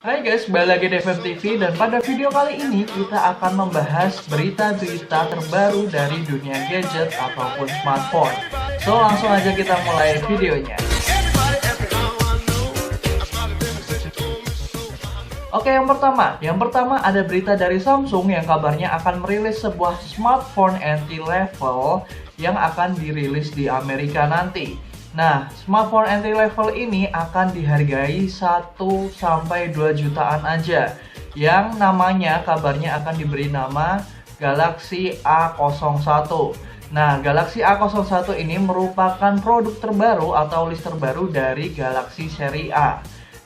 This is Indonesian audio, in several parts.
Hai guys, kembali lagi di FM TV dan pada video kali ini kita akan membahas berita-berita terbaru dari dunia gadget ataupun smartphone. So langsung aja kita mulai videonya. Oke, yang pertama ada berita dari Samsung yang kabarnya akan merilis sebuah smartphone entry level yang akan dirilis di Amerika nanti. Nah, smartphone entry level ini akan dihargai 1-2 jutaan aja, yang namanya kabarnya akan diberi nama Galaxy A01. Nah, Galaxy A01 ini merupakan produk terbaru atau list terbaru dari Galaxy seri A.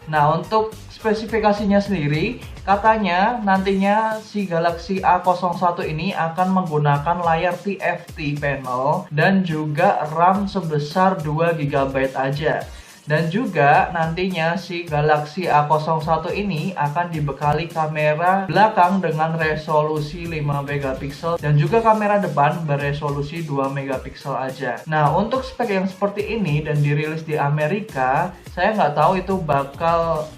Nah, untuk spesifikasinya sendiri, katanya nantinya si Galaxy A01 ini akan menggunakan layar TFT panel dan juga RAM sebesar 2 GB aja. Dan juga nantinya si Galaxy A01 ini akan dibekali kamera belakang dengan resolusi 5 megapiksel dan juga kamera depan beresolusi 2 megapiksel aja. Nah, untuk spek yang seperti ini dan dirilis di Amerika, saya nggak tahu itu bakal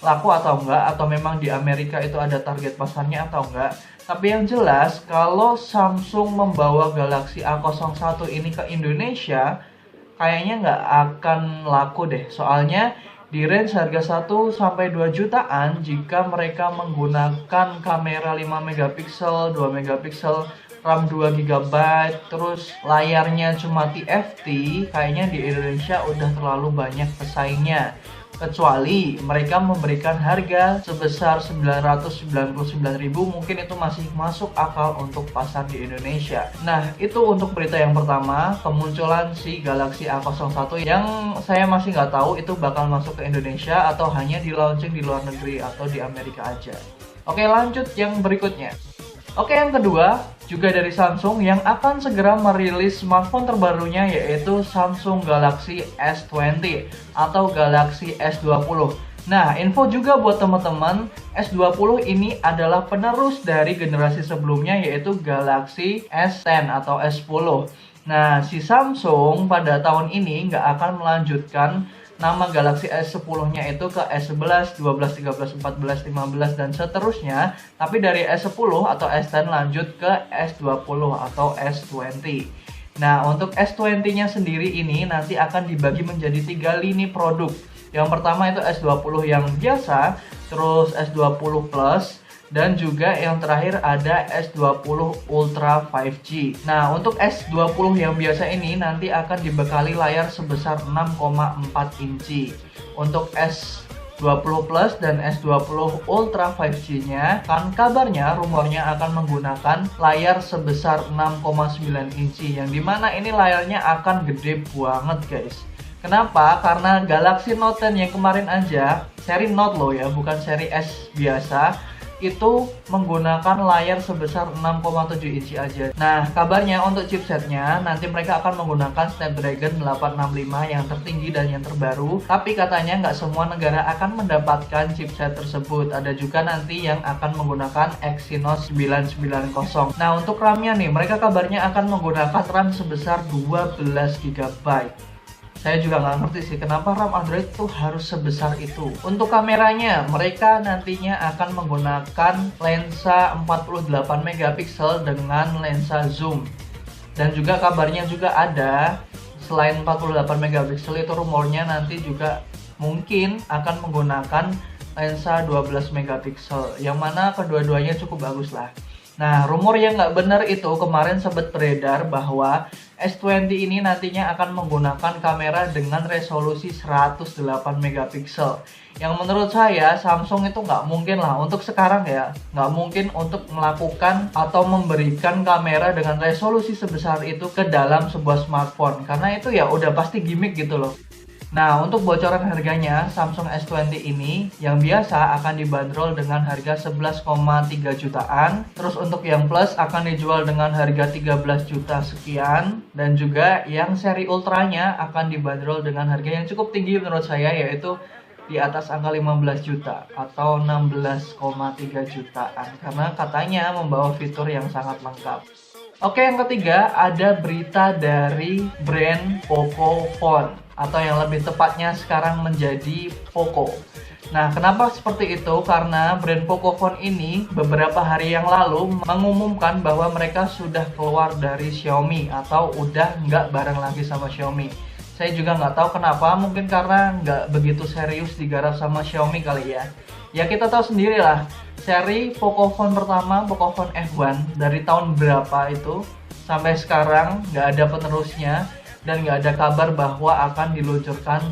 laku atau enggak, atau memang di Amerika itu ada target pasarnya atau enggak. Tapi yang jelas, kalau Samsung membawa Galaxy A01 ini ke Indonesia, kayaknya nggak akan laku deh. Soalnya di range harga 1-2 jutaan jika mereka menggunakan kamera 5 megapiksel, 2 megapiksel, RAM 2 GB, terus layarnya cuma TFT, kayaknya di Indonesia udah terlalu banyak pesaingnya. Kecuali mereka memberikan harga sebesar 999.000, mungkin itu masih masuk akal untuk pasar di Indonesia. Nah, itu untuk berita yang pertama, kemunculan si Galaxy A01 yang saya masih nggak tahu itu bakal masuk ke Indonesia atau hanya di launching di luar negeri atau di Amerika aja. Oke, lanjut yang berikutnya. Oke, yang kedua juga dari Samsung yang akan segera merilis smartphone terbarunya, yaitu Samsung Galaxy S20 atau Galaxy S20. Nah, info juga buat teman-teman, S20 ini adalah penerus dari generasi sebelumnya, yaitu Galaxy S10 atau S10. Nah, si Samsung pada tahun ini nggak akan melanjutkan nama Galaxy S10-nya itu ke S11, 12, 13, 14, 15, dan seterusnya. Tapi dari S10 atau S10 lanjut ke S20 atau S20. Nah, untuk S20-nya sendiri ini nanti akan dibagi menjadi 3 lini produk. Yang pertama itu S20 yang biasa, terus S20 Plus, dan juga yang terakhir ada S20 Ultra 5G. Nah, untuk S20 yang biasa ini nanti akan dibekali layar sebesar 6,4 inci. Untuk S20 Plus dan S20 Ultra 5G-nya, kan kabarnya rumornya akan menggunakan layar sebesar 6,9 inci, yang dimana ini layarnya akan gede banget guys. Kenapa? Karena Galaxy Note 10 yang kemarin aja, seri Note loh ya, bukan seri S biasa, itu menggunakan layar sebesar 6,7 inci aja. Nah, kabarnya untuk chipsetnya nanti mereka akan menggunakan Snapdragon 865 yang tertinggi dan yang terbaru. Tapi katanya nggak semua negara akan mendapatkan chipset tersebut. Ada juga nanti yang akan menggunakan Exynos 990. Nah, untuk RAM-nya nih, mereka kabarnya akan menggunakan RAM sebesar 12 GB. Saya juga nggak ngerti sih kenapa RAM Android tuh harus sebesar itu. Untuk kameranya, mereka nantinya akan menggunakan lensa 48 megapiksel dengan lensa zoom. Dan juga kabarnya juga ada, selain 48 megapiksel itu rumornya nanti juga mungkin akan menggunakan lensa 12 megapiksel. Yang mana kedua-duanya cukup bagus lah. Nah, rumor yang nggak benar itu kemarin sempat beredar bahwa S20 ini nantinya akan menggunakan kamera dengan resolusi 108 megapiksel. Yang menurut saya Samsung itu nggak mungkin lah untuk sekarang ya, nggak mungkin untuk melakukan atau memberikan kamera dengan resolusi sebesar itu ke dalam sebuah smartphone. Karena itu ya udah pasti gimmick gitu loh. Nah, untuk bocoran harganya, Samsung S20 ini yang biasa akan dibanderol dengan harga 11,3 jutaan. Terus untuk yang Plus akan dijual dengan harga 13 juta sekian. Dan juga yang seri Ultranya akan dibanderol dengan harga yang cukup tinggi menurut saya, yaitu di atas angka 15 juta atau 16,3 jutaan. Karena katanya membawa fitur yang sangat lengkap. Oke, yang ketiga ada berita dari brand Pocophone, atau yang lebih tepatnya sekarang menjadi Poco. Nah, kenapa seperti itu? Karena brand Pocophone ini beberapa hari yang lalu mengumumkan bahwa mereka sudah keluar dari Xiaomi atau udah nggak bareng lagi sama Xiaomi. Saya juga nggak tahu kenapa, mungkin karena nggak begitu serius digarap sama Xiaomi kali ya. Ya kita tahu sendiri lah, seri Pocophone pertama, Pocophone F1 dari tahun berapa itu sampai sekarang nggak ada penerusnya dan nggak ada kabar bahwa akan diluncurkan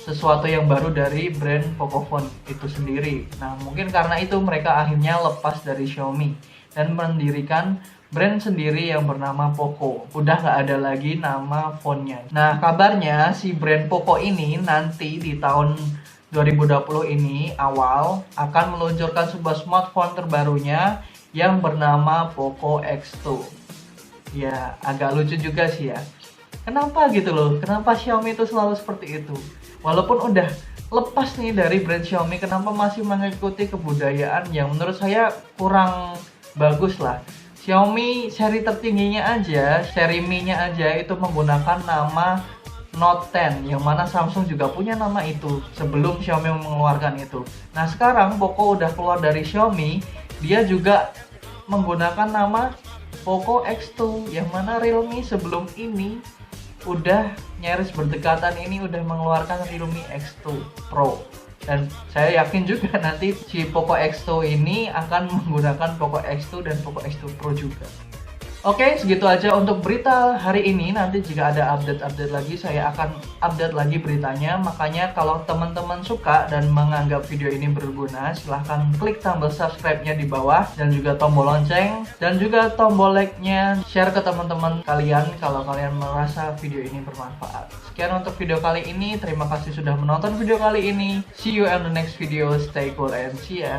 sesuatu yang baru dari brand Pocophone itu sendiri. Nah, mungkin karena itu mereka akhirnya lepas dari Xiaomi dan mendirikan brand sendiri yang bernama Poco. Udah nggak ada lagi nama phone-nya. Nah, kabarnya si brand Poco ini nanti di tahun 2020 ini awal akan meluncurkan sebuah smartphone terbarunya yang bernama Poco X2. Ya, agak lucu juga sih ya. Kenapa gitu loh? Kenapa Xiaomi itu selalu seperti itu? Walaupun udah lepas nih dari brand Xiaomi, kenapa masih mengikuti kebudayaan yang menurut saya kurang bagus lah. Xiaomi seri tertingginya aja, seri Mi-nya aja itu menggunakan nama Note 10, yang mana Samsung juga punya nama itu sebelum Xiaomi mengeluarkan itu. Nah, sekarang Poco udah keluar dari Xiaomi, dia juga menggunakan nama Poco X2, yang mana Realme sebelum ini udah nyaris berdekatan ini udah mengeluarkan Realme X2 Pro. Dan saya yakin juga nanti si Poco X2 ini akan menggunakan Poco X2 dan Poco X2 Pro juga. Oke, segitu aja untuk berita hari ini. Nanti jika ada update-update lagi, saya akan update lagi beritanya. Makanya kalau teman-teman suka dan menganggap video ini berguna, silahkan klik tombol subscribe-nya di bawah dan juga tombol lonceng dan juga tombol like-nya. Share ke teman-teman kalian kalau kalian merasa video ini bermanfaat. Sekian untuk video kali ini. Terima kasih sudah menonton video kali ini. See you in the next video. Stay cool and see ya.